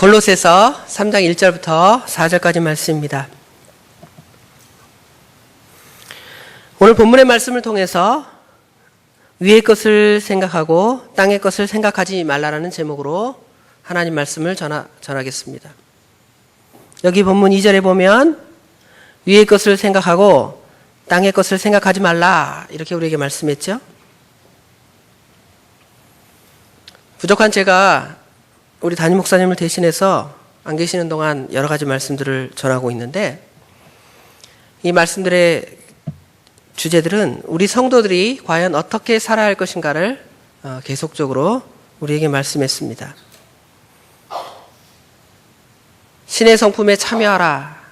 골로새서 3장 1절부터 4절까지 말씀입니다. 오늘 본문의 말씀을 통해서 위의 것을 생각하고 땅의 것을 생각하지 말라라는 제목으로 하나님 말씀을 전하겠습니다. 여기 본문 2절에 보면 위의 것을 생각하고 땅의 것을 생각하지 말라 이렇게 우리에게 말씀했죠. 부족한 제가 우리 담임 목사님을 대신해서 안 계시는 동안 여러 가지 말씀들을 전하고 있는데, 이 말씀들의 주제들은 우리 성도들이 과연 어떻게 살아야 할 것인가를 계속적으로 우리에게 말씀했습니다. 신의 성품에 참여하라.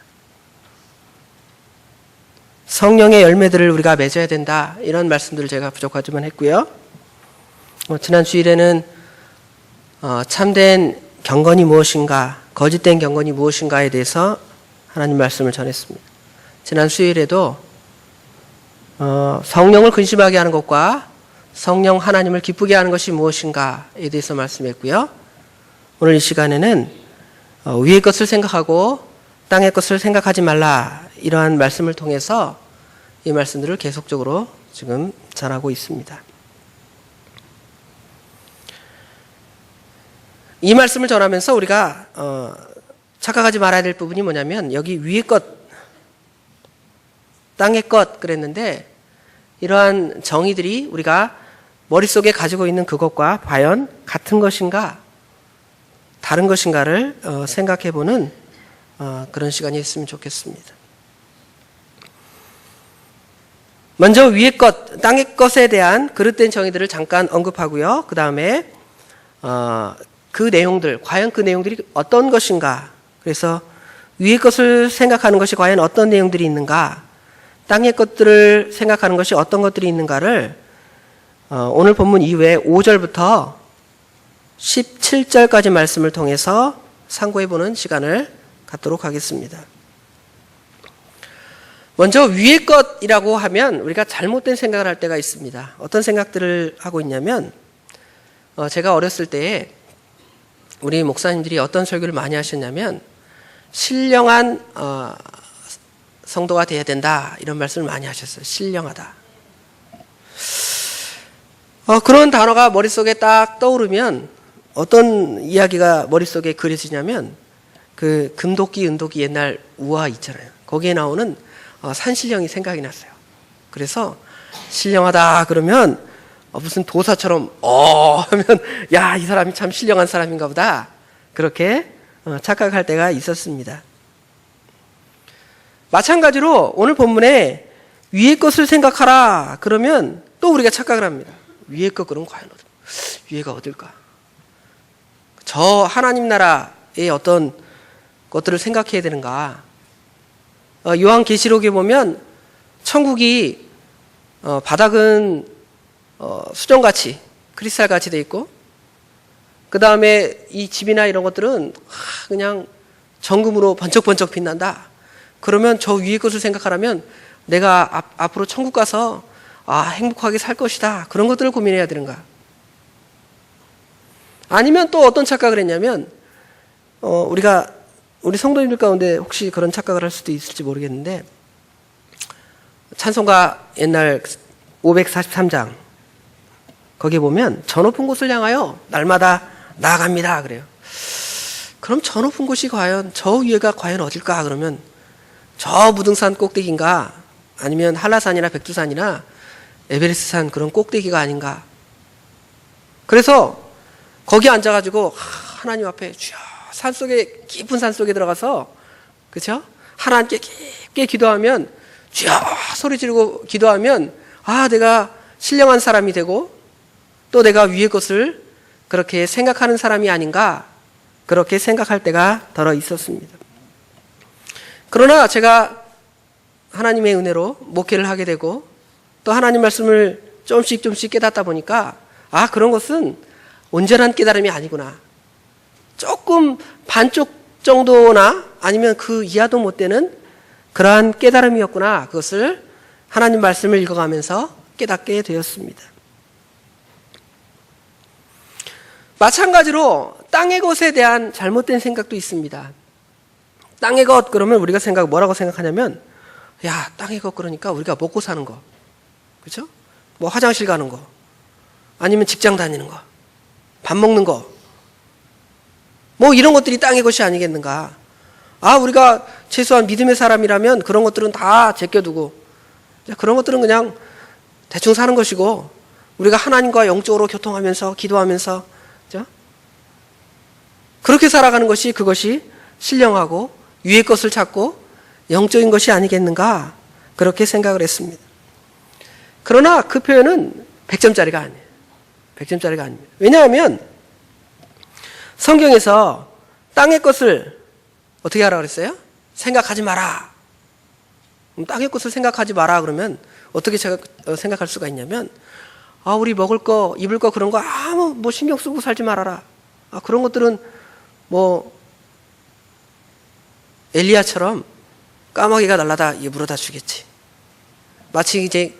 성령의 열매들을 우리가 맺어야 된다. 이런 말씀들을 제가 부족하지만 했고요. 지난 주일에는 참된 경건이 무엇인가, 거짓된 경건이 무엇인가에 대해서 하나님 말씀을 전했습니다. 지난 수요일에도 성령을 근심하게 하는 것과 성령 하나님을 기쁘게 하는 것이 무엇인가에 대해서 말씀했고요. 오늘 이 시간에는 위의 것을 생각하고 땅의 것을 생각하지 말라, 이러한 말씀을 통해서 이 말씀들을 계속적으로 지금 전하고 있습니다. 이 말씀을 전하면서 우리가 착각하지 말아야 될 부분이 뭐냐면, 여기 위의 것, 땅의 것 그랬는데, 이러한 정의들이 우리가 머릿속에 가지고 있는 그것과 과연 같은 것인가 다른 것인가를 생각해보는 그런 시간이 있으면 좋겠습니다. 먼저 위의 것, 땅의 것에 대한 그릇된 정의들을 잠깐 언급하고요. 그 다음에 그 내용들, 과연 그 내용들이 어떤 것인가, 그래서 위의 것을 생각하는 것이 과연 어떤 내용들이 있는가, 땅의 것들을 생각하는 것이 어떤 것들이 있는가를 오늘 본문 이후에 5절부터 17절까지 말씀을 통해서 상고해보는 시간을 갖도록 하겠습니다. 먼저 위의 것이라고 하면 우리가 잘못된 생각을 할 때가 있습니다. 어떤 생각들을 하고 있냐면, 제가 어렸을 때에 우리 목사님들이 어떤 설교를 많이 하셨냐면, 신령한 성도가 돼야 된다, 이런 말씀을 많이 하셨어요. 신령하다. 그런 단어가 머릿속에 딱 떠오르면 어떤 이야기가 머릿속에 그려지냐면, 그 금도끼 은도끼 옛날 우화 있잖아요. 거기에 나오는 산신령이 생각이 났어요. 그래서 신령하다 그러면 무슨 도사처럼 하면 야, 이 사람이 참 신령한 사람인가 보다, 그렇게 착각할 때가 있었습니다. 마찬가지로 오늘 본문에 위의 것을 생각하라 그러면 또 우리가 착각을 합니다. 위의 것 그럼 과연 위에가 어딜까? 저 하나님 나라의 어떤 것들을 생각해야 되는가? 요한계시록에 보면 천국이 바닥은 수정같이, 크리스탈같이 돼 있고, 그 다음에 이 집이나 이런 것들은 그냥 정금으로 번쩍번쩍 빛난다. 그러면 저 위의 것을 생각하라면 내가 앞으로 천국 가서 행복하게 살 것이다, 그런 것들을 고민해야 되는가? 아니면 또 어떤 착각을 했냐면, 우리 성도님들 가운데 혹시 그런 착각을 할 수도 있을지 모르겠는데, 찬송가 옛날 543장 거기에 보면 저 높은 곳을 향하여 날마다 나아갑니다 그래요. 그럼 저 높은 곳이 과연, 저 위에가 과연 어딜까? 그러면 저 무등산 꼭대기인가, 아니면 한라산이나 백두산이나 에베레스트산 그런 꼭대기가 아닌가? 그래서 거기 앉아가지고 하나님 앞에 주여, 산속에, 깊은 산속에 들어가서, 그렇죠? 하나님께 깊게 기도하면, 주여 소리 지르고 기도하면 내가 신령한 사람이 되고 또 내가 위의 것을 그렇게 생각하는 사람이 아닌가, 그렇게 생각할 때가 더러 있었습니다. 그러나 제가 하나님의 은혜로 목회를 하게 되고 또 하나님 말씀을 조금씩 깨닫다 보니까 그런 것은 온전한 깨달음이 아니구나, 조금 반쪽 정도나 아니면 그 이하도 못 되는 그러한 깨달음이었구나, 그것을 하나님 말씀을 읽어가면서 깨닫게 되었습니다. 마찬가지로 땅의 것에 대한 잘못된 생각도 있습니다. 땅의 것 그러면 우리가 뭐라고 생각하냐면, 야, 땅의 것 그러니까 우리가 먹고 사는 거, 그렇죠? 뭐 화장실 가는 거, 아니면 직장 다니는 거, 밥 먹는 거, 뭐 이런 것들이 땅의 것이 아니겠는가? 아, 우리가 최소한 믿음의 사람이라면 그런 것들은 다 제껴두고, 그런 것들은 그냥 대충 사는 것이고, 우리가 하나님과 영적으로 교통하면서 기도하면서, 그렇죠? 그렇게 살아가는 것이, 그것이 신령하고 위의 것을 찾고 영적인 것이 아니겠는가, 그렇게 생각을 했습니다. 그러나 그 표현은 100점짜리가 아니에요. 100점짜리가 아닙니다. 왜냐하면 성경에서 땅의 것을 어떻게 하라 그랬어요? 생각하지 마라. 땅의 것을 생각하지 마라 그러면 어떻게 생각할 수가 있냐면, 아, 우리 먹을 거, 입을 거 그런 거 아무 뭐 신경 쓰고 살지 말아라. 아, 그런 것들은 뭐 엘리야처럼 까마귀가 날라다 물어다 주겠지. 마치 이제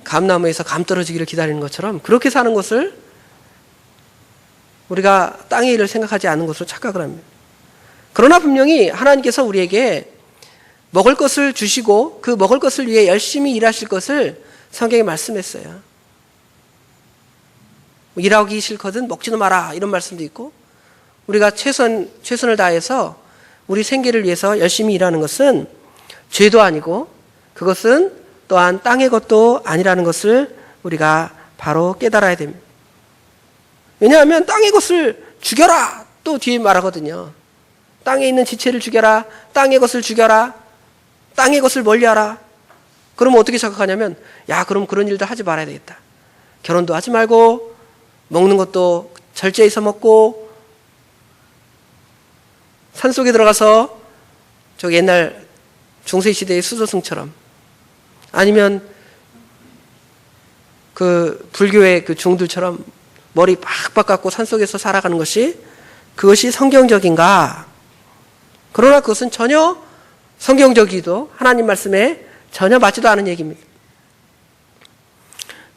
감나무에서 감 떨어지기를 기다리는 것처럼 그렇게 사는 것을 우리가 땅의 일을 생각하지 않는 것으로 착각을 합니다. 그러나 분명히 하나님께서 우리에게 먹을 것을 주시고 그 먹을 것을 위해 열심히 일하실 것을 성경에 말씀했어요. 일하기 싫거든 먹지도 마라, 이런 말씀도 있고, 우리가 최선을 다해서 우리 생계를 위해서 열심히 일하는 것은 죄도 아니고 그것은 또한 땅의 것도 아니라는 것을 우리가 바로 깨달아야 됩니다. 왜냐하면 땅의 것을 죽여라, 또 뒤에 말하거든요. 땅에 있는 지체를 죽여라, 땅의 것을 죽여라, 땅의 것을 멀리하라. 그러면 어떻게 생각하냐면, 야, 그럼 그런 일도 하지 말아야 되겠다. 결혼도 하지 말고, 먹는 것도 절제해서 먹고, 산속에 들어가서 저 옛날 중세시대의 수도승처럼, 아니면 그 불교의 그 중들처럼 머리 빡빡 깎고 산속에서 살아가는 것이, 그것이 성경적인가? 그러나 그것은 전혀 성경적이도 하나님 말씀에 전혀 맞지도 않은 얘기입니다.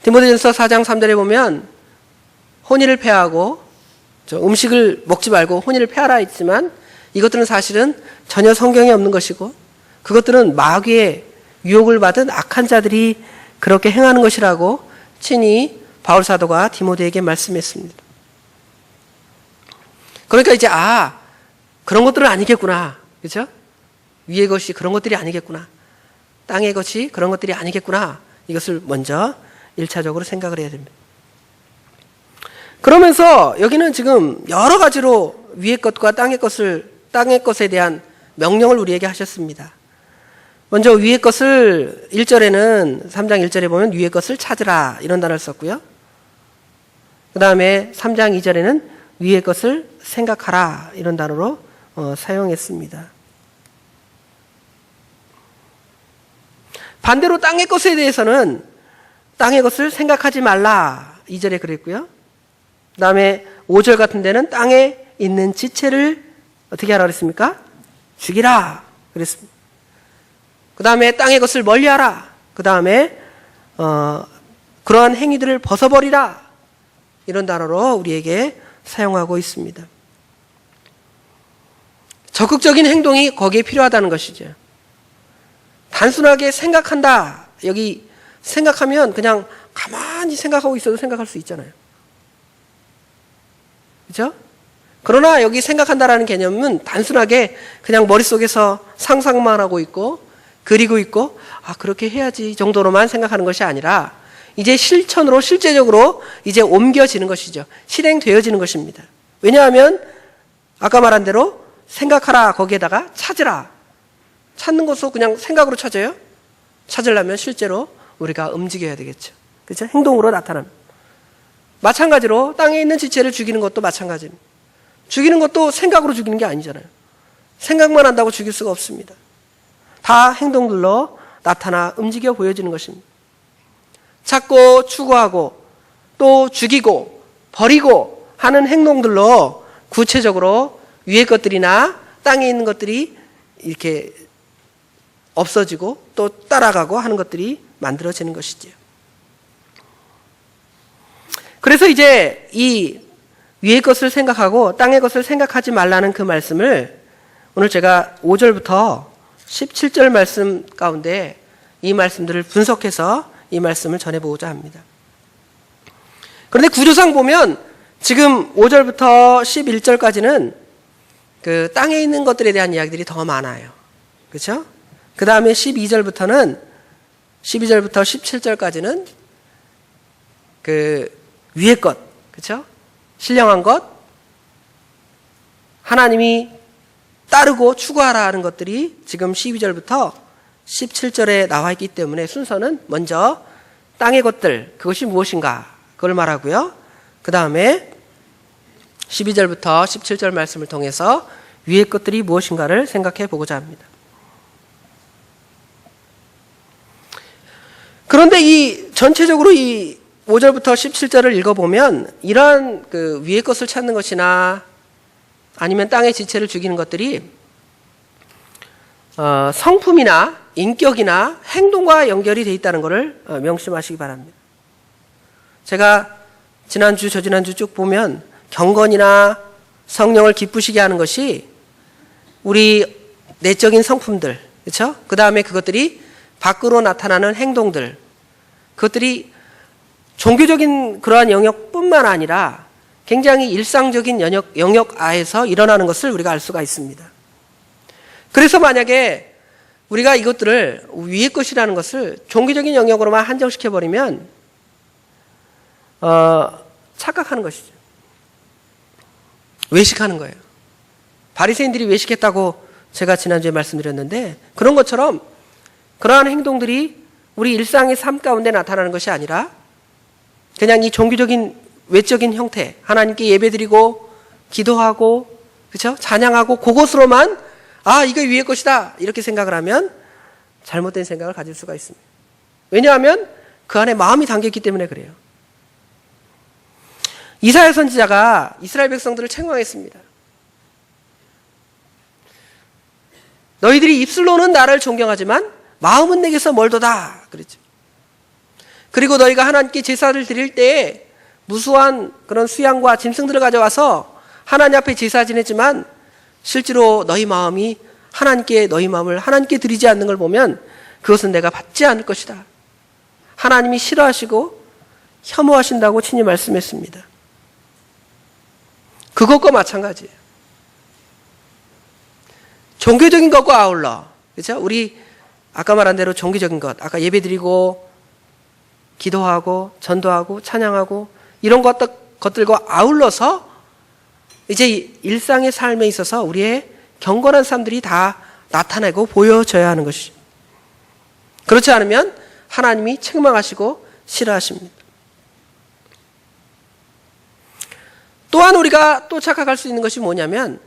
디모데전서 4장 3절에 보면 혼인을 폐하고 음식을 먹지 말고 혼인을 폐하라 했지만, 이것들은 사실은 전혀 성경에 없는 것이고, 그것들은 마귀의 유혹을 받은 악한 자들이 그렇게 행하는 것이라고 친히 바울 사도가 디모데에게 말씀했습니다. 그러니까 이제 그런 것들은 아니겠구나, 그렇죠? 위의 것이 그런 것들이 아니겠구나, 땅의 것이 그런 것들이 아니겠구나, 이것을 먼저 1차적으로 생각을 해야 됩니다. 그러면서 여기는 지금 여러 가지로 위의 것과 땅의 것에 대한 명령을 우리에게 하셨습니다. 먼저 위의 것을 1절에는 3장 1절에 보면 위의 것을 찾으라, 이런 단어를 썼고요. 그 다음에 3장 2절에는 위의 것을 생각하라, 이런 단어로 사용했습니다. 반대로 땅의 것에 대해서는 땅의 것을 생각하지 말라, 2절에 그랬고요. 그 다음에 5절 같은 데는 땅에 있는 지체를 어떻게 하라 그랬습니까? 죽이라 그랬습니다. 그 다음에 땅의 것을 멀리하라. 그 다음에 그러한 행위들을 벗어버리라, 이런 단어로 우리에게 사용하고 있습니다. 적극적인 행동이 거기에 필요하다는 것이죠. 단순하게 생각한다, 여기 생각하면 그냥 가만히 생각하고 있어도 생각할 수 있잖아요. 그렇죠? 그러나 여기 생각한다라는 개념은 단순하게 그냥 머릿속에서 상상만 하고 있고 그리고 있고, 그렇게 해야지 정도로만 생각하는 것이 아니라 이제 실천으로 실제적으로 이제 옮겨지는 것이죠. 실행되어지는 것입니다. 왜냐하면 아까 말한 대로 생각하라, 거기에다가 찾으라. 찾는 것도 그냥 생각으로 찾아요? 찾으려면 실제로 우리가 움직여야 되겠죠. 그렇죠? 행동으로 나타납니다. 마찬가지로 땅에 있는 지체를 죽이는 것도 마찬가지입니다. 죽이는 것도 생각으로 죽이는 게 아니잖아요. 생각만 한다고 죽일 수가 없습니다. 다 행동들로 나타나 움직여 보여지는 것입니다. 찾고 추구하고 또 죽이고 버리고 하는 행동들로 구체적으로 위의 것들이나 땅에 있는 것들이 이렇게 없어지고 또 따라가고 하는 것들이 만들어지는 것이죠. 그래서 이제 이 위의 것을 생각하고 땅의 것을 생각하지 말라는 그 말씀을 오늘 제가 5절부터 17절 말씀 가운데 이 말씀들을 분석해서 이 말씀을 전해보고자 합니다. 그런데 구조상 보면 지금 5절부터 11절까지는 그 땅에 있는 것들에 대한 이야기들이 더 많아요. 그렇죠? 그 다음에 12절부터 17절까지는 그 위의 것, 그렇죠? 신령한 것, 하나님이 따르고 추구하라 하는 것들이 지금 12절부터 17절에 나와 있기 때문에 순서는 먼저 땅의 것들, 그것이 무엇인가 그걸 말하고요. 그 다음에 12절부터 17절 말씀을 통해서 위의 것들이 무엇인가를 생각해 보고자 합니다. 그런데 이 전체적으로 이 5절부터 17절을 읽어보면 이러한 그 위의 것을 찾는 것이나 아니면 땅의 지체를 죽이는 것들이 성품이나 인격이나 행동과 연결이 되어 있다는 것을 명심하시기 바랍니다. 제가 지난주, 저지난주 쭉 보면 경건이나 성령을 기쁘시게 하는 것이 우리 내적인 성품들, 그렇죠? 그 다음에 그것들이 밖으로 나타나는 행동들, 그것들이 종교적인 그러한 영역뿐만 아니라 굉장히 일상적인 영역 아에서 일어나는 것을 우리가 알 수가 있습니다. 그래서 만약에 우리가 이것들을 위의 것이라는 것을 종교적인 영역으로만 한정시켜버리면 착각하는 것이죠. 외식하는 거예요. 바리새인들이 외식했다고 제가 지난주에 말씀드렸는데 그런 것처럼 그러한 행동들이 우리 일상의 삶 가운데 나타나는 것이 아니라 그냥 이 종교적인 외적인 형태, 하나님께 예배드리고 기도하고 그렇죠? 찬양하고 그것으로만 이거 위의 것이다 이렇게 생각을 하면 잘못된 생각을 가질 수가 있습니다. 왜냐하면 그 안에 마음이 담겨있기 때문에 그래요. 이사야 선지자가 이스라엘 백성들을 책망했습니다. 너희들이 입술로는 나를 존경하지만 마음은 내게서 멀도다 그랬죠. 그리고 너희가 하나님께 제사를 드릴 때에 무수한 그런 수양과 짐승들을 가져와서 하나님 앞에 제사 지내지만 실제로 너희 마음이 너희 마음을 하나님께 드리지 않는 걸 보면 그것은 내가 받지 않을 것이다. 하나님이 싫어하시고 혐오하신다고 친히 말씀했습니다. 그것과 마찬가지예요. 종교적인 것과 아울러, 그렇죠? 우리 아까 말한 대로 종교적인 것, 아까 예배드리고 기도하고 전도하고 찬양하고 이런 것들과 아울러서 이제 일상의 삶에 있어서 우리의 경건한 삶들이 다 나타내고 보여져야 하는 것이죠. 그렇지 않으면 하나님이 책망하시고 싫어하십니다. 또한 우리가 또 착각할 수 있는 것이 뭐냐면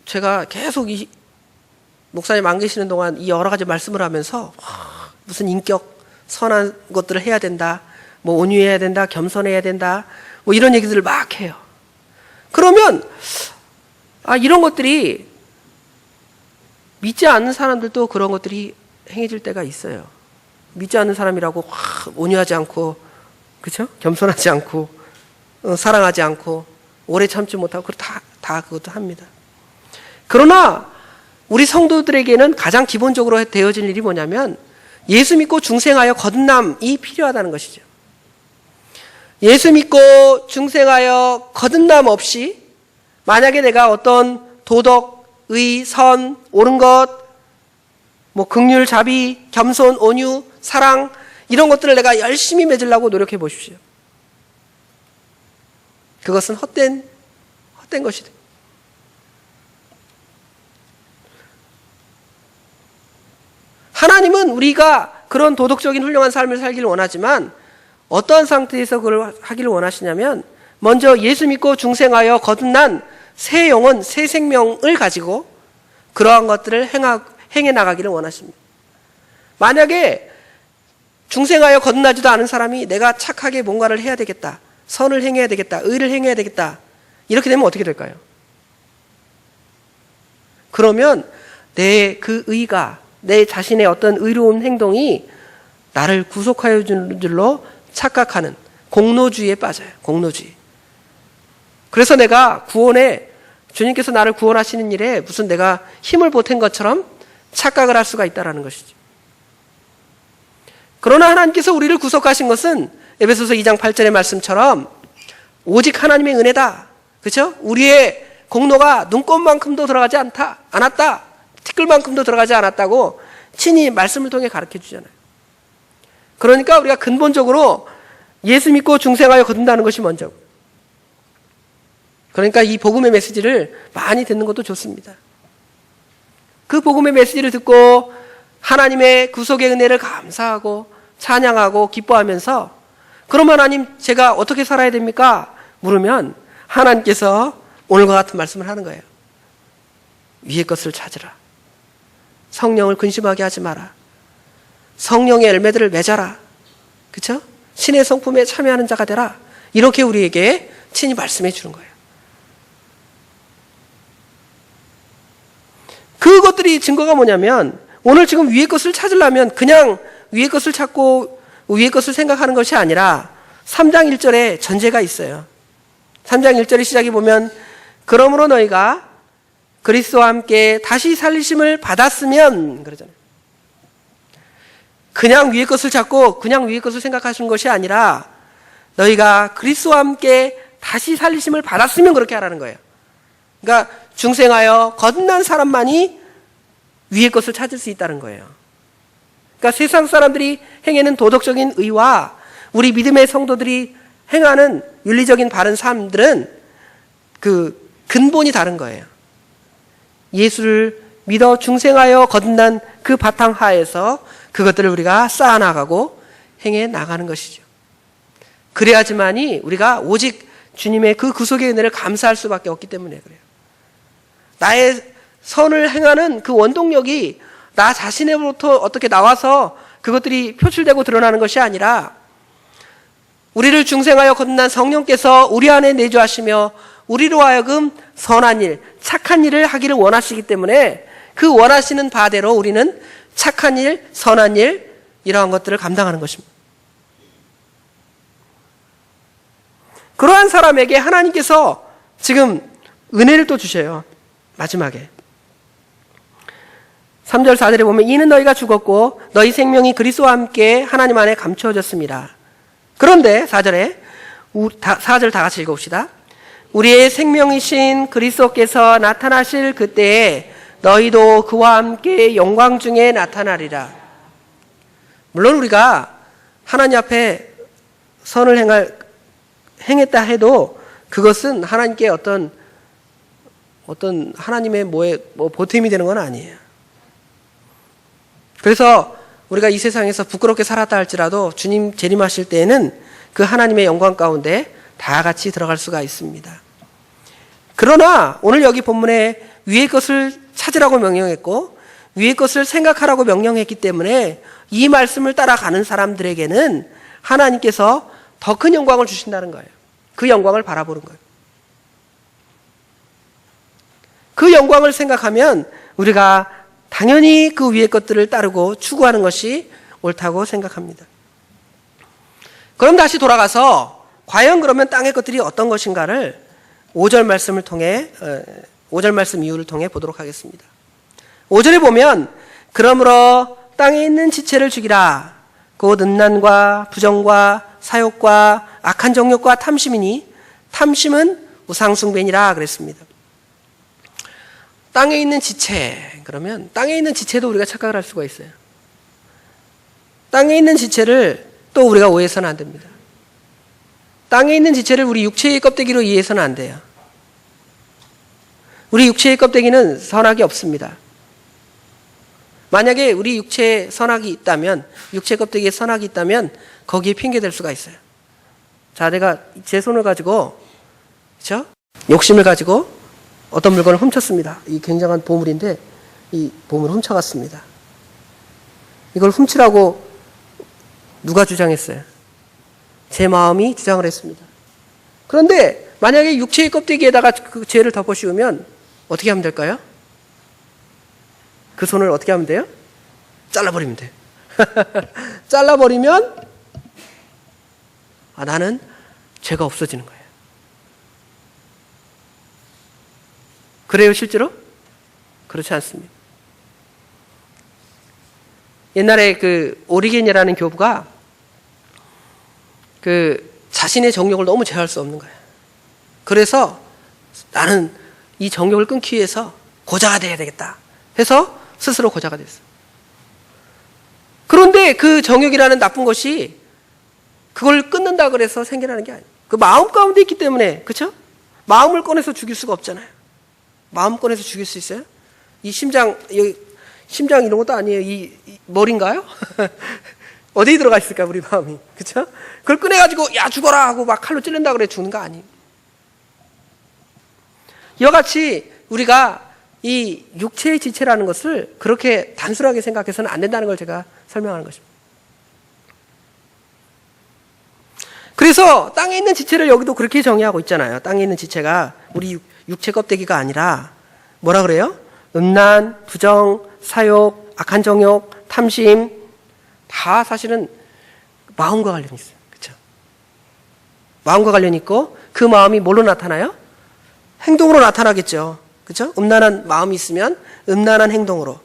제가 계속 이 목사님 안 계시는 동안 이 여러 가지 말씀을 하면서 무슨 인격 선한 것들을 해야 된다, 뭐 온유해야 된다, 겸손해야 된다, 뭐 이런 얘기들을 막 해요. 그러면 이런 것들이 믿지 않는 사람들도 그런 것들이 행해질 때가 있어요. 믿지 않는 사람이라고 온유하지 않고, 그렇죠? 겸손하지 않고, 사랑하지 않고, 오래 참지 못하고 다 그것도 합니다. 그러나 우리 성도들에게는 가장 기본적으로 되어질 일이 뭐냐면 예수 믿고 중생하여 거듭남이 필요하다는 것이죠. 예수 믿고 중생하여 거듭남 없이 만약에 내가 어떤 도덕, 의, 선, 옳은 것, 뭐 긍휼, 자비, 겸손, 온유, 사랑 이런 것들을 내가 열심히 맺으려고 노력해 보십시오. 그것은 헛된 것이 돼요. 하나님은 우리가 그런 도덕적인 훌륭한 삶을 살기를 원하지만 어떠한 상태에서 그걸 하기를 원하시냐면 먼저 예수 믿고 중생하여 거듭난 새 영혼, 새 생명을 가지고 그러한 것들을 행해 나가기를 원하십니다. 만약에 중생하여 거듭나지도 않은 사람이 내가 착하게 뭔가를 해야 되겠다, 선을 행해야 되겠다, 의를 행해야 되겠다 이렇게 되면 어떻게 될까요? 그러면 내 그 의가 내 자신의 어떤 의로운 행동이 나를 구속하여 주는 줄로 착각하는 공로주의에 빠져요. 공로주의. 그래서 내가 주님께서 나를 구원하시는 일에 무슨 내가 힘을 보탠 것처럼 착각을 할 수가 있다는 것이죠. 그러나 하나님께서 우리를 구속하신 것은 에베소서 2장 8절의 말씀처럼 오직 하나님의 은혜다. 그렇죠? 우리의 공로가 눈곱만큼도 들어가지 않았다. 티끌만큼도 들어가지 않았다고 친히 말씀을 통해 가르쳐 주잖아요. 그러니까 우리가 근본적으로 예수 믿고 중생하여 거둔다는 것이 먼저고, 그러니까 이 복음의 메시지를 많이 듣는 것도 좋습니다. 그 복음의 메시지를 듣고 하나님의 구속의 은혜를 감사하고 찬양하고 기뻐하면서, 그럼 하나님 제가 어떻게 살아야 됩니까? 물으면 하나님께서 오늘과 같은 말씀을 하는 거예요. 위의 것을 찾으라. 성령을 근심하게 하지 마라. 성령의 열매들을 맺어라. 그렇죠? 신의 성품에 참여하는 자가 되라. 이렇게 우리에게 친히 말씀해 주는 거예요. 그것들이 증거가 뭐냐면, 오늘 지금 위의 것을 찾으려면 그냥 위의 것을 찾고 위의 것을 생각하는 것이 아니라 3장 1절에 전제가 있어요. 3장 1절의 시작에 보면 그러므로 너희가 그리스도와 함께 다시 살리심을 받았으면, 그러잖아요. 그냥 위의 것을 찾고 그냥 위의 것을 생각하시는 것이 아니라 너희가 그리스도와 함께 다시 살리심을 받았으면 그렇게 하라는 거예요. 그러니까 중생하여 거듭난 사람만이 위의 것을 찾을 수 있다는 거예요. 그러니까 세상 사람들이 행하는 도덕적인 의와 우리 믿음의 성도들이 행하는 윤리적인 바른 삶들은 그 근본이 다른 거예요. 예수를 믿어 중생하여 거듭난 그 바탕 하에서 그것들을 우리가 쌓아나가고 행해 나가는 것이죠. 그래야지만이 우리가 오직 주님의 그 구속의 은혜를 감사할 수밖에 없기 때문에 그래요. 나의 선을 행하는 그 원동력이 나 자신으로부터 어떻게 나와서 그것들이 표출되고 드러나는 것이 아니라 우리를 중생하여 거듭난 성령께서 우리 안에 내주하시며 우리로 하여금 선한 일, 착한 일을 하기를 원하시기 때문에 그 원하시는 바대로 우리는 착한 일, 선한 일, 이러한 것들을 감당하는 것입니다. 그러한 사람에게 하나님께서 지금 은혜를 또 주셔요. 마지막에 3절 4절에 보면 이는 너희가 죽었고 너희 생명이 그리스도와 함께 하나님 안에 감추어졌습니다. 그런데 4절 다 같이 읽어봅시다. 우리의 생명이신 그리스도께서 나타나실 그때에 너희도 그와 함께 영광 중에 나타나리라. 물론 우리가 하나님 앞에 선을 행했다 해도 그것은 하나님께 어떤 하나님의 보탬이 되는 건 아니에요. 그래서 우리가 이 세상에서 부끄럽게 살았다 할지라도 주님 재림하실 때에는 그 하나님의 영광 가운데 다 같이 들어갈 수가 있습니다. 그러나 오늘 여기 본문에 위의 것을 찾으라고 명령했고 위의 것을 생각하라고 명령했기 때문에 이 말씀을 따라가는 사람들에게는 하나님께서 더 큰 영광을 주신다는 거예요. 그 영광을 바라보는 거예요. 그 영광을 생각하면 우리가 당연히 그 위의 것들을 따르고 추구하는 것이 옳다고 생각합니다. 그럼 다시 돌아가서 과연 그러면 땅의 것들이 어떤 것인가를 5절 말씀을 통해 5절 말씀 이유를 통해 보도록 하겠습니다. 5절에 보면 그러므로 땅에 있는 지체를 죽이라. 곧 음란과 부정과 사욕과 악한 정욕과 탐심이니 탐심은 우상숭배니라 그랬습니다. 땅에 있는 지체, 그러면 땅에 있는 지체도 우리가 착각을 할 수가 있어요. 땅에 있는 지체를 또 우리가 오해해서는 안 됩니다. 땅에 있는 지체를 우리 육체의 껍데기로 이해해서는 안 돼요. 우리 육체의 껍데기는 선악이 없습니다. 만약에 우리 육체에 선악이 있다면, 육체 껍데기에 선악이 있다면 거기에 핑계댈 수가 있어요. 자, 내가 제 손을 가지고, 그렇죠? 욕심을 가지고 어떤 물건을 훔쳤습니다. 이 굉장한 보물인데 이 보물을 훔쳐갔습니다. 이걸 훔치라고 누가 주장했어요? 제 마음이 주장을 했습니다. 그런데 만약에 육체의 껍데기에다가 그 죄를 덮어씌우면 어떻게 하면 될까요? 그 손을 어떻게 하면 돼요? 잘라버리면 돼요. 잘라버리면 나는 죄가 없어지는 거예요. 그래요, 실제로? 그렇지 않습니다. 옛날에 그 오리겐이라는 교부가 그 자신의 정욕을 너무 제어할 수 없는 거예요. 그래서 나는 이 정욕을 끊기 위해서 고자가 돼야 되겠다 해서 스스로 고자가 됐어요. 그런데 그 정욕이라는 나쁜 것이 그걸 끊는다 그래서 생겨나는 게 아니에요. 그 마음 가운데 있기 때문에, 그렇죠? 마음을 꺼내서 죽일 수가 없잖아요. 마음 꺼내서 죽일 수 있어요? 이 심장, 여기 심장 이런 것도 아니에요. 이 머리인가요? 어디에 들어가 있을까 우리 마음이, 그렇죠? 그걸 꺼내가지고 야 죽어라 하고 막 칼로 찌른다 그래 죽는 거 아니에요. 이와 같이 우리가 이 육체의 지체라는 것을 그렇게 단순하게 생각해서는 안 된다는 걸 제가 설명하는 것입니다. 그래서 땅에 있는 지체를 여기도 그렇게 정의하고 있잖아요. 땅에 있는 지체가 우리 육체 껍데기가 아니라 뭐라 그래요? 음란, 부정, 사욕, 악한 정욕, 탐심 다 사실은 마음과 관련이 있어요. 그렇죠? 마음과 관련이 있고 그 마음이 뭘로 나타나요? 행동으로 나타나겠죠. 그렇죠? 음란한 마음이 있으면 음란한 행동으로.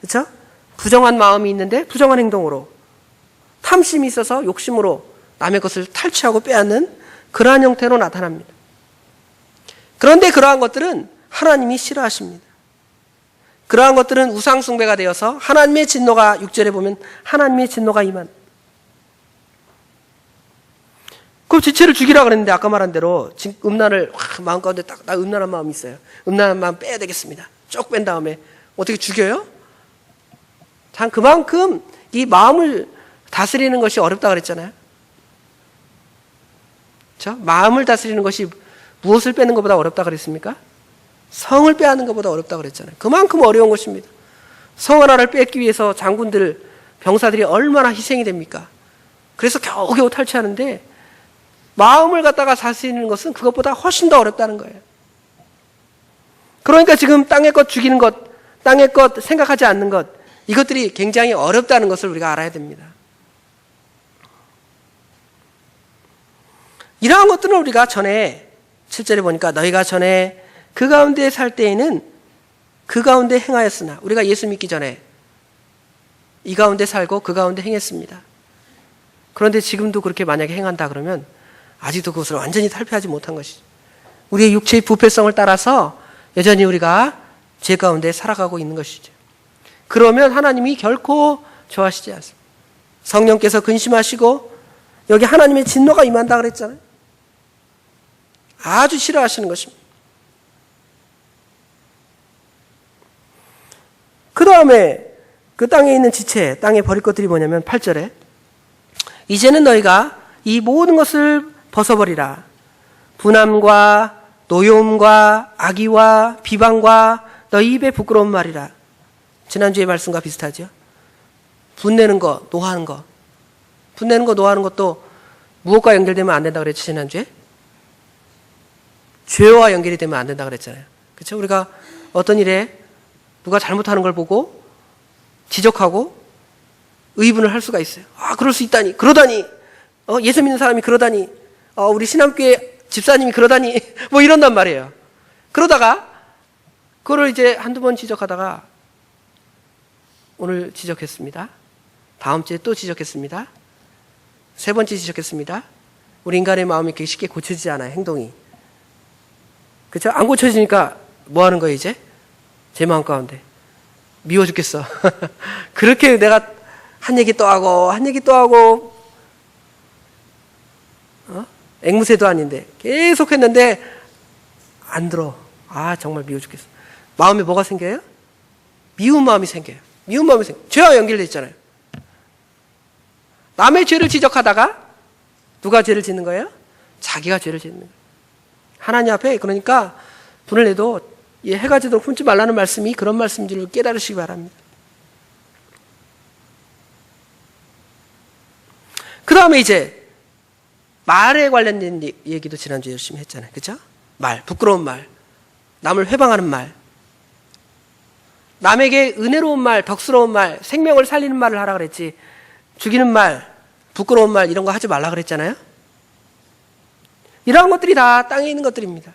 그렇죠? 부정한 마음이 있는데 부정한 행동으로. 탐심이 있어서 욕심으로 남의 것을 탈취하고 빼앗는 그러한 형태로 나타납니다. 그런데 그러한 것들은 하나님이 싫어하십니다. 그러한 것들은 우상숭배가 되어서 하나님의 진노가 6절에 보면 하나님의 진노가 임한. 그럼 지체를 죽이라 그랬는데 아까 말한 대로 음란을 마음 가운데 딱 음란한 마음이 있어요. 음란한 마음 빼야 되겠습니다. 쭉 뺀 다음에 어떻게 죽여요? 참 그만큼 이 마음을 다스리는 것이 어렵다 그랬잖아요. 그렇죠? 마음을 다스리는 것이 무엇을 빼는 것보다 어렵다 그랬습니까? 성을 빼앗는 것보다 어렵다 그랬잖아요. 그만큼 어려운 것입니다. 성 하나를 뺏기 위해서 장군들, 병사들이 얼마나 희생이 됩니까? 그래서 겨우겨우 탈취하는데 마음을 갖다가 다스리는 것은 그것보다 훨씬 더 어렵다는 거예요. 그러니까 지금 땅의 것 죽이는 것, 땅의 것 생각하지 않는 것, 이것들이 굉장히 어렵다는 것을 우리가 알아야 됩니다. 이러한 것들은 우리가 전에 7절에 보니까 너희가 전에 그 가운데 살 때에는 그 가운데 행하였으나 우리가 예수 믿기 전에 이 가운데 살고 그 가운데 행했습니다. 그런데 지금도 그렇게 만약에 행한다 그러면 아직도 그것을 완전히 탈피하지 못한 것이죠. 우리의 육체의 부패성을 따라서 여전히 우리가 죄 가운데 살아가고 있는 것이죠. 그러면 하나님이 결코 좋아하시지 않습니다. 성령께서 근심하시고 여기 하나님의 진노가 임한다 그랬잖아요. 아주 싫어하시는 것입니다. 그 다음에 그 땅에 있는 지체, 땅에 버릴 것들이 뭐냐면 8절에 이제는 너희가 이 모든 것을 벗어버리라. 분함과 노여움과 악의와 비방과 너희 입에 부끄러운 말이라. 지난주의 말씀과 비슷하죠. 분내는 거, 노하는 거. 분내는 거, 노하는 것도 무엇과 연결되면 안 된다고 그랬죠, 지난주에? 죄와 연결이 되면 안 된다고 그랬잖아요. 그렇죠? 우리가 어떤 일에 누가 잘못하는 걸 보고 지적하고 의분을 할 수가 있어요. 아, 그럴 수 있다니, 그러다니, 예수 믿는 사람이 그러다니, 우리 신학교의 집사님이 그러다니, 뭐 이런단 말이에요. 그러다가 그거를 이제 한두 번 지적하다가 오늘 지적했습니다. 다음 주에 또 지적했습니다. 세 번째 지적했습니다. 우리 인간의 마음이 그렇게 쉽게 고쳐지지 않아요, 행동이. 그렇죠? 안 고쳐지니까 뭐 하는 거예요, 이제? 제 마음 가운데. 미워 죽겠어. 그렇게 내가 한 얘기 또 하고, 한 얘기 또 하고, 앵무새도 아닌데, 계속 했는데, 안 들어. 아, 정말 미워 죽겠어. 마음에 뭐가 생겨요? 미운 마음이 생겨요. 미운 마음이 생겨요. 죄와 연결되어 있잖아요. 남의 죄를 지적하다가, 누가 죄를 짓는 거예요? 자기가 죄를 짓는 거예요. 하나님 앞에, 그러니까, 분을 내도 해가 지도록 품지 말라는 말씀이 그런 말씀인 줄 깨달으시기 바랍니다. 그 다음에 이제 말에 관련된 얘기도 지난주에 열심히 했잖아요. 그죠? 말, 부끄러운 말, 남을 회방하는 말, 남에게 은혜로운 말, 덕스러운 말, 생명을 살리는 말을 하라 그랬지, 죽이는 말, 부끄러운 말 이런 거 하지 말라 그랬잖아요. 이러한 것들이 다 땅에 있는 것들입니다.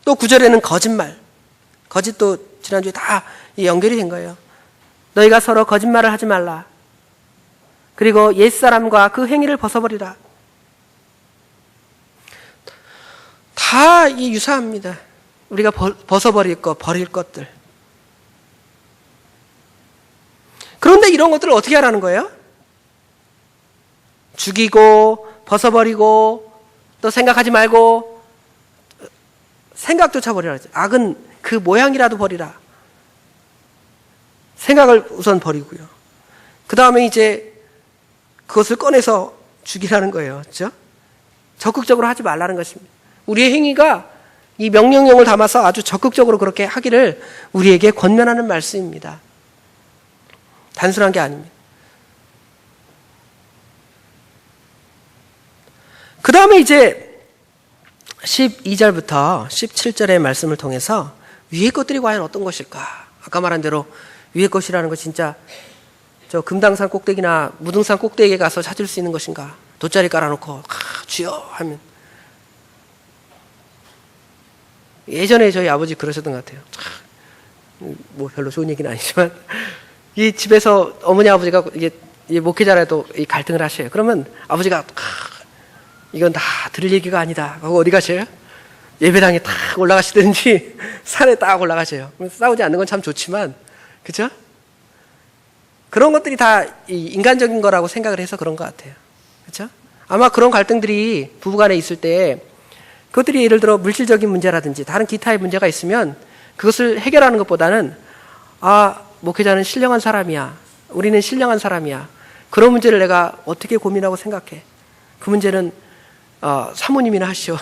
또 9절에는 거짓말. 거짓도 지난주에 다 연결이 된 거예요. 너희가 서로 거짓말을 하지 말라. 그리고 옛사람과 그 행위를 벗어버리라. 다 이 유사합니다. 우리가 벗어버릴 것, 버릴 것들. 그런데 이런 것들을 어떻게 하라는 거예요? 죽이고 벗어버리고 또 생각하지 말고 생각조차 버리라. 악은 그 모양이라도 버리라. 생각을 우선 버리고요. 그 다음에 이제 그것을 꺼내서 죽이라는 거예요. 그렇죠? 적극적으로 하지 말라는 것입니다. 우리의 행위가 이 명령형을 담아서 아주 적극적으로 그렇게 하기를 우리에게 권면하는 말씀입니다. 단순한 게 아닙니다. 그 다음에 이제 12절부터 17절의 말씀을 통해서 위의 것들이 과연 어떤 것일까? 아까 말한 대로 위의 것이라는 거 진짜 저 금당산 꼭대기나 무등산 꼭대기에 가서 찾을 수 있는 것인가? 돗자리 깔아놓고 주여 하면 예전에 저희 아버지 그러셨던 것 같아요. 뭐 별로 좋은 얘기는 아니지만 이 집에서 어머니 아버지가 이게 목회자라도 이 갈등을 하셔요. 그러면 아버지가 이건 다 들을 얘기가 아니다. 하고 어디 가셔요? 예배당에 딱 올라가시든지 산에 딱 올라가셔요. 싸우지 않는 건 참 좋지만, 그죠? 그런 것들이 다 인간적인 거라고 생각을 해서 그런 것 같아요. 그죠? 아마 그런 갈등들이 부부간에 있을 때 그것들이 예를 들어 물질적인 문제라든지 다른 기타의 문제가 있으면 그것을 해결하는 것보다는 목회자는 신령한 사람이야. 우리는 신령한 사람이야. 그런 문제를 내가 어떻게 고민하고 생각해. 그 문제는 사모님이나 하시오.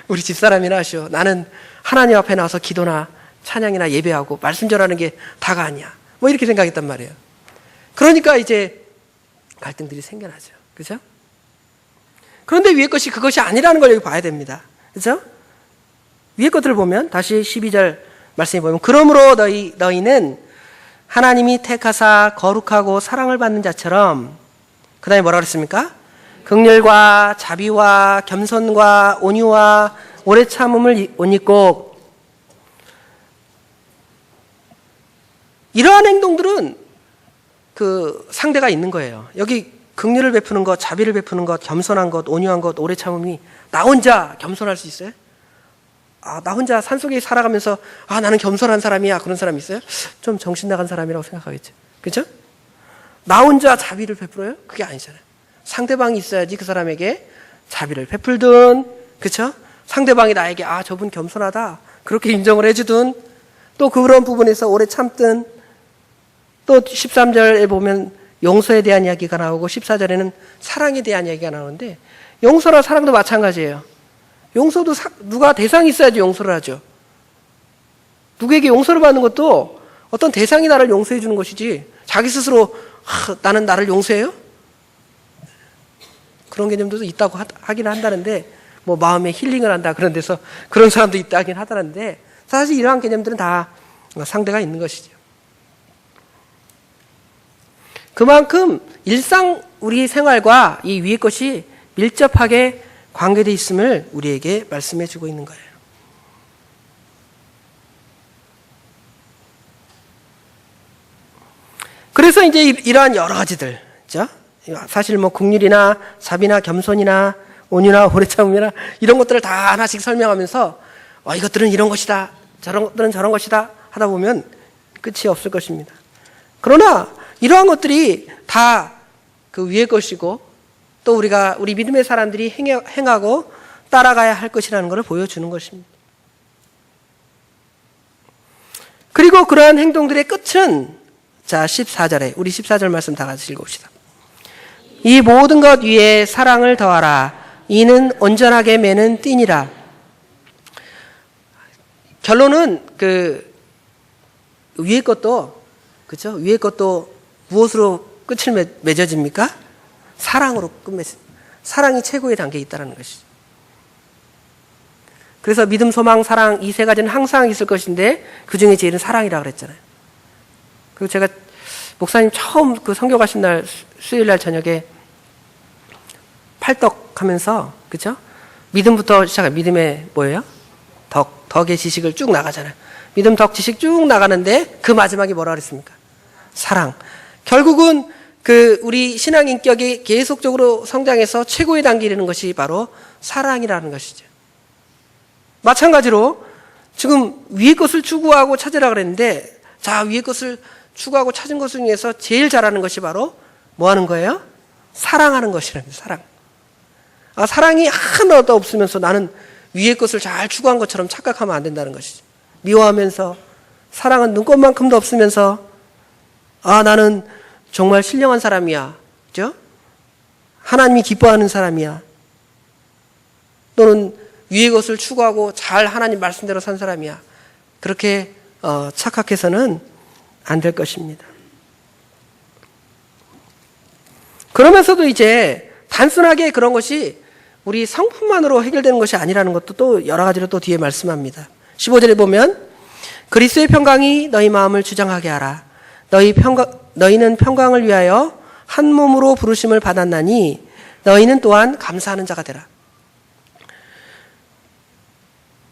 우리 집사람이나 하시오. 나는 하나님 앞에 나와서 기도나 찬양이나 예배하고 말씀 전하는 게 다가 아니야. 뭐 이렇게 생각했단 말이에요. 그러니까 이제 갈등들이 생겨나죠. 그죠? 그런데 위의 것이 그것이 아니라는 걸 여기 봐야 됩니다. 그죠? 위의 것들을 보면 다시 12절 말씀에 보면 그러므로 너희는 하나님이 택하사 거룩하고 사랑을 받는 자처럼 그 다음에 뭐라 그랬습니까? 긍휼과 자비와 겸손과 온유와 오래 참음을 옷 입고 이러한 행동들은 그 상대가 있는 거예요. 여기 긍휼을 베푸는 것, 자비를 베푸는 것, 겸손한 것, 온유한 것, 오래 참음이 나 혼자 겸손할 수 있어요? 나 혼자 산속에 살아가면서 나는 겸손한 사람이야 그런 사람이 있어요? 좀 정신 나간 사람이라고 생각하겠죠. 그렇죠? 나 혼자 자비를 베풀어요? 그게 아니잖아요. 상대방이 있어야지 그 사람에게 자비를 베풀든, 그렇죠? 상대방이 나에게 저분 겸손하다 그렇게 인정을 해주든, 또 그런 부분에서 오래 참든, 또 13절에 보면 용서에 대한 이야기가 나오고 14절에는 사랑에 대한 이야기가 나오는데 용서나 사랑도 마찬가지예요. 용서도 누가 대상이 있어야지 용서를 하죠. 누구에게 용서를 받는 것도 어떤 대상이 나를 용서해 주는 것이지 자기 스스로 나는 나를 용서해요? 그런 개념도 있다고 하긴 한다는데 뭐 마음에 힐링을 한다 그런 데서 그런 사람도 있다긴 하다는데 사실 이러한 개념들은 다 상대가 있는 것이죠. 그만큼 일상 우리 생활과 이 위의 것이 밀접하게 관계되어 있음을 우리에게 말씀해 주고 있는 거예요. 그래서 이제 이러한 여러 가지들, 그렇죠? 사실 뭐 긍휼이나 자비나 겸손이나 온유나 오래 참음이나 이런 것들을 다 하나씩 설명하면서 이것들은 이런 것이다, 저런 것들은 저런 것이다 하다 보면 끝이 없을 것입니다. 그러나 이러한 것들이 다 그 위의 것이고 또 우리 믿음의 사람들이 행하고 따라가야 할 것이라는 것을 보여주는 것입니다. 그리고 그러한 행동들의 끝은 14절에 우리 14절 말씀 다 같이 읽어봅시다. 이 모든 것 위에 사랑을 더하라. 이는 온전하게 매는 띠니라. 결론은 그 위의 것도, 그렇죠? 위의 것도 무엇으로 끝을 맺어집니까? 사랑으로 끝맺습니다. 사랑이 최고의 단계에 있다는 것이죠. 그래서 믿음, 소망, 사랑 이 세 가지는 항상 있을 것인데 그 중에 제일은 사랑이라고 그랬잖아요. 그리고 제가 목사님 처음 그 선교 가신 날 수요일 날 저녁에 팔떡 하면서, 그렇죠? 믿음부터 시작해. 믿음의 뭐예요? 덕의 지식을 쭉 나가잖아요. 믿음, 덕, 지식 쭉 나가는데 그 마지막이 뭐라 그랬습니까? 사랑. 결국은 우리 신앙 인격이 계속적으로 성장해서 최고의 단계에 이르는 것이 바로 사랑이라는 것이죠. 마찬가지로 지금 위의 것을 추구하고 찾으라 그랬는데, 자, 위의 것을 추구하고 찾은 것 중에서 제일 잘하는 것이 바로 뭐 하는 거예요? 사랑하는 것이랍니다. 사랑. 사랑이 하나도 없으면서 나는 위의 것을 잘 추구한 것처럼 착각하면 안 된다는 것이죠. 미워하면서, 사랑은 눈꽃만큼도 없으면서, 나는 정말 신령한 사람이야. 그죠? 하나님이 기뻐하는 사람이야. 또는 위의 것을 추구하고 잘 하나님 말씀대로 산 사람이야. 그렇게 착각해서는 안 될 것입니다. 그러면서도 이제 단순하게 그런 것이 우리 성품만으로 해결되는 것이 아니라는 것도 또 여러 가지로 또 뒤에 말씀합니다. 15절에 보면 그리스도의 평강이 너희 마음을 주장하게 하라. 너희는 평강을 위하여 한 몸으로 부르심을 받았나니 너희는 또한 감사하는 자가 되라.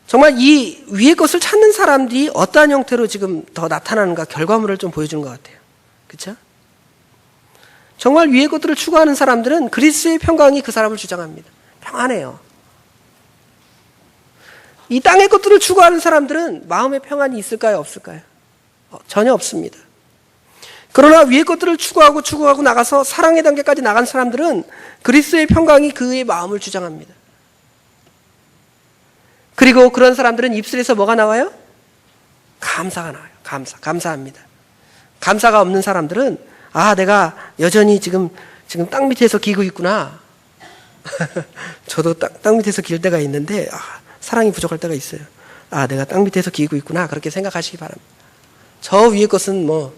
정말 이 위의 것을 찾는 사람들이 어떠한 형태로 지금 더 나타나는가 결과물을 좀 보여주는 것 같아요. 그렇죠? 정말 위의 것들을 추구하는 사람들은 그리스도의 평강이 그 사람을 주장합니다. 평안해요. 이 땅의 것들을 추구하는 사람들은 마음의 평안이 있을까요? 없을까요? 전혀 없습니다. 그러나 위의 것들을 추구하고 나가서 사랑의 단계까지 나간 사람들은 그리스도의 평강이 그의 마음을 주장합니다. 그리고 그런 사람들은 입술에서 뭐가 나와요? 감사가 나와요. 감사합니다. 감사가 없는 사람들은 내가 여전히 지금 땅 밑에서 기고 있구나. 저도 땅 밑에서 길 때가 있는데 사랑이 부족할 때가 있어요. 내가 땅 밑에서 기고 있구나. 그렇게 생각하시기 바랍니다. 저 위의 것은 뭐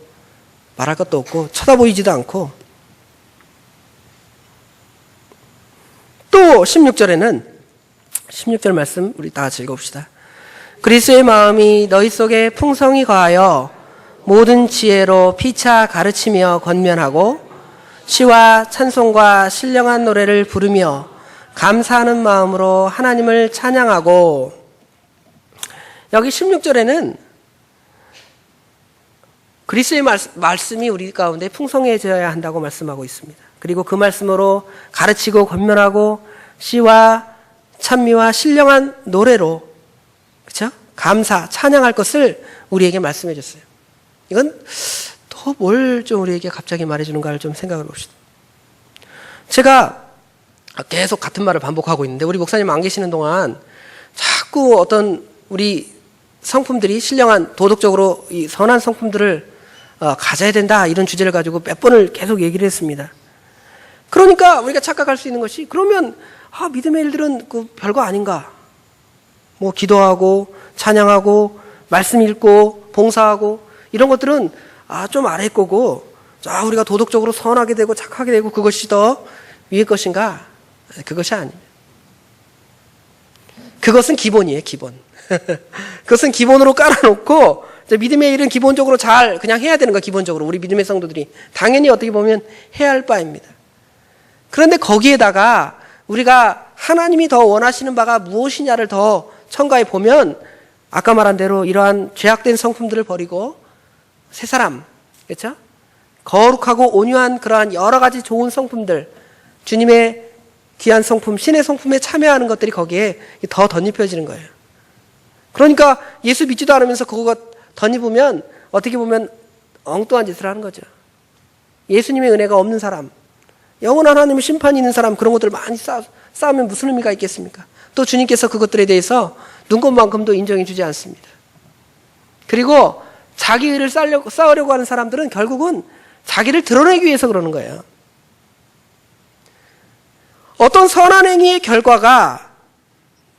말할 것도 없고 쳐다보이지도 않고. 또 16절 말씀 우리 다 같이 읽어봅시다. 그리스도의 마음이 너희 속에 풍성히 거하여 모든 지혜로 피차 가르치며 권면하고 시와 찬송과 신령한 노래를 부르며 감사하는 마음으로 하나님을 찬양하고. 여기 16절에는 그리스도의 말씀이 우리 가운데 풍성해져야 한다고 말씀하고 있습니다. 그리고 그 말씀으로 가르치고 권면하고 시와 찬미와 신령한 노래로, 그렇죠? 감사, 찬양할 것을 우리에게 말씀해 줬어요. 이건 또 뭘 좀 우리에게 갑자기 말해주는가를 좀 생각해 봅시다. 제가 계속 같은 말을 반복하고 있는데 우리 목사님 안 계시는 동안 자꾸 어떤 우리 성품들이 신령한 도덕적으로 이 선한 성품들을 가져야 된다 이런 주제를 가지고 몇 번을 계속 얘기를 했습니다. 그러니까 우리가 착각할 수 있는 것이 그러면 믿음의 일들은 그 별거 아닌가? 뭐 기도하고 찬양하고 말씀 읽고 봉사하고 이런 것들은 좀 아래 거고 우리가 도덕적으로 선하게 되고 착하게 되고 그것이 더 위의 것인가? 그것이 아닙니다. 그것은 기본이에요, 기본. 그것은 기본으로 깔아놓고 믿음의 일은 기본적으로 잘 그냥 해야 되는 거야, 기본적으로. 우리 믿음의 성도들이 당연히 어떻게 보면 해야 할 바입니다. 그런데 거기에다가 우리가 하나님이 더 원하시는 바가 무엇이냐를 더 첨가해 보면 아까 말한 대로 이러한 죄악된 성품들을 버리고 새 사람, 그렇죠? 거룩하고 온유한 그러한 여러 가지 좋은 성품들, 주님의 귀한 성품, 신의 성품에 참여하는 것들이 거기에 더 덧입혀지는 거예요. 그러니까 예수 믿지도 않으면서 그거 덧입으면 어떻게 보면 엉뚱한 짓을 하는 거죠. 예수님의 은혜가 없는 사람, 영원한 하나님의 심판이 있는 사람, 그런 것들을 많이 쌓으면 무슨 의미가 있겠습니까? 또 주님께서 그것들에 대해서 눈꽃만큼도 인정해 주지 않습니다. 그리고 자기 의를 쌓으려고 하는 사람들은 결국은 자기를 드러내기 위해서 그러는 거예요. 어떤 선한 행위의 결과가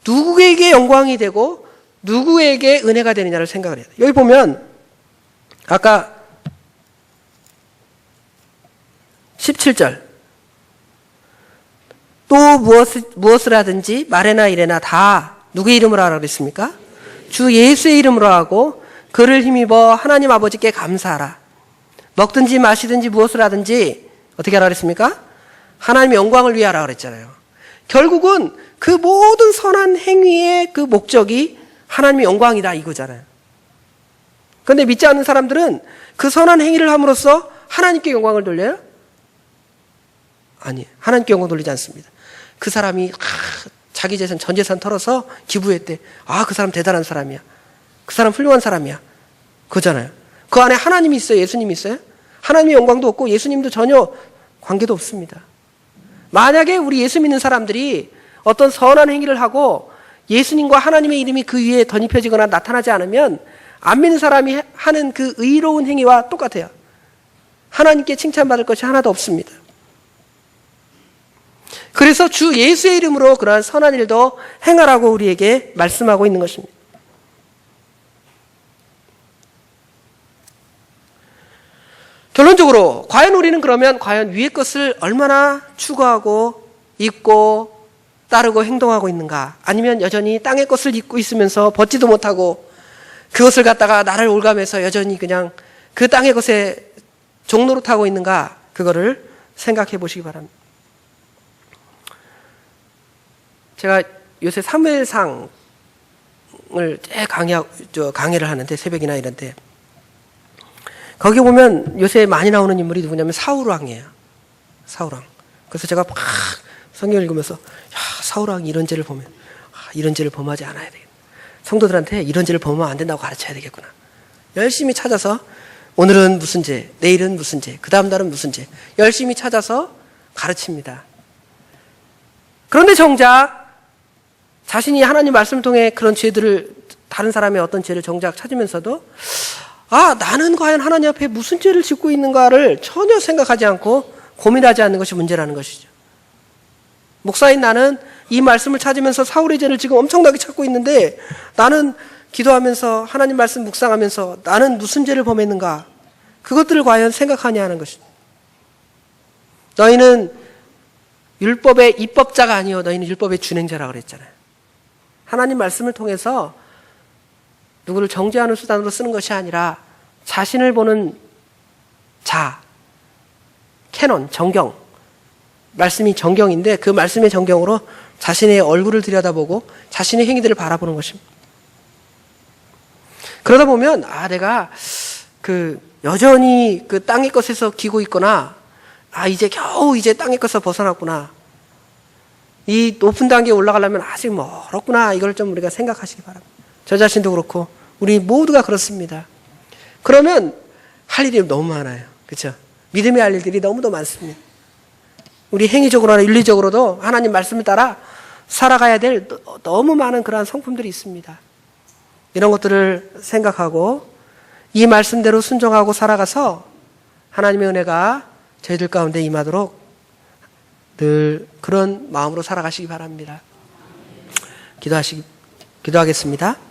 누구에게 영광이 되고 누구에게 은혜가 되느냐를 생각을 해야 돼요. 여기 보면 아까 17절 또 무엇을 하든지 말에나 이래나 다 누구의 이름으로 하라고 그랬습니까? 주 예수의 이름으로 하고 그를 힘입어 하나님 아버지께 감사하라. 먹든지 마시든지 무엇을 하든지 어떻게 하라고 그랬습니까? 하나님의 영광을 위하라 그랬잖아요. 결국은 그 모든 선한 행위의 그 목적이 하나님의 영광이다 이거잖아요. 그런데 믿지 않는 사람들은 그 선한 행위를 함으로써 하나님께 영광을 돌려요? 아니, 하나님께 영광 돌리지 않습니다. 그 사람이 자기 재산, 전 재산 털어서 기부했대. 그 사람 대단한 사람이야. 그 사람 훌륭한 사람이야. 그거잖아요. 그 안에 하나님이 있어요? 예수님이 있어요? 하나님의 영광도 없고 예수님도 전혀 관계도 없습니다. 만약에 우리 예수 믿는 사람들이 어떤 선한 행위를 하고 예수님과 하나님의 이름이 그 위에 덧입혀지거나 나타나지 않으면 안 믿는 사람이 하는 그 의로운 행위와 똑같아요. 하나님께 칭찬받을 것이 하나도 없습니다. 그래서 주 예수의 이름으로 그러한 선한 일도 행하라고 우리에게 말씀하고 있는 것입니다. 결론적으로 과연 우리는 그러면 과연 위의 것을 얼마나 추구하고 입고 따르고 행동하고 있는가? 아니면 여전히 땅의 것을 입고 있으면서 벗지도 못하고 그것을 갖다가 나를 올가면서 여전히 그냥 그 땅의 것에 종노릇하고 있는가? 그거를 생각해 보시기 바랍니다. 제가 요새 사무엘상을 강의를 하는데 새벽이나 이런데 거기 보면 요새 많이 나오는 인물이 누구냐면 사울왕이에요. 사울왕. 그래서 제가 막 성경 읽으면서 사울왕이 이런 죄를 보면 이런 죄를 범하지 않아야 되겠다. 성도들한테 이런 죄를 범하면 안 된다고 가르쳐야 되겠구나. 열심히 찾아서 오늘은 무슨 죄, 내일은 무슨 죄, 그 다음 날은 무슨 죄 열심히 찾아서 가르칩니다. 그런데 정작 자신이 하나님 말씀을 통해 그런 죄들을 다른 사람의 어떤 죄를 정작 찾으면서도 나는 과연 하나님 앞에 무슨 죄를 짓고 있는가를 전혀 생각하지 않고 고민하지 않는 것이 문제라는 것이죠. 목사인 나는 이 말씀을 찾으면서 사울의 죄를 지금 엄청나게 찾고 있는데 나는 기도하면서 하나님 말씀 묵상하면서 나는 무슨 죄를 범했는가 그것들을 과연 생각하냐 하는 것입니다. 너희는 율법의 입법자가 아니요 너희는 율법의 준행자라고 그랬잖아요. 하나님 말씀을 통해서 누구를 정죄하는 수단으로 쓰는 것이 아니라 자신을 보는 캐논, 정경 말씀이 정경인데 그 말씀의 정경으로 자신의 얼굴을 들여다보고 자신의 행위들을 바라보는 것입니다. 그러다 보면 내가 여전히 그 땅의 것에서 기고 있거나 이제 겨우 땅의 것에서 벗어났구나. 이 높은 단계에 올라가려면 아직 멀었구나. 이걸 좀 우리가 생각하시기 바랍니다. 저 자신도 그렇고 우리 모두가 그렇습니다. 그러면 할 일이 너무 많아요. 그렇죠? 믿음의 할 일들이 너무도 많습니다. 우리 행위적으로나 윤리적으로도 하나님 말씀을 따라 살아가야 될 너무 많은 그러한 성품들이 있습니다. 이런 것들을 생각하고 이 말씀대로 순종하고 살아가서 하나님의 은혜가 저희들 가운데 임하도록 늘 그런 마음으로 살아가시기 바랍니다. 기도하겠습니다.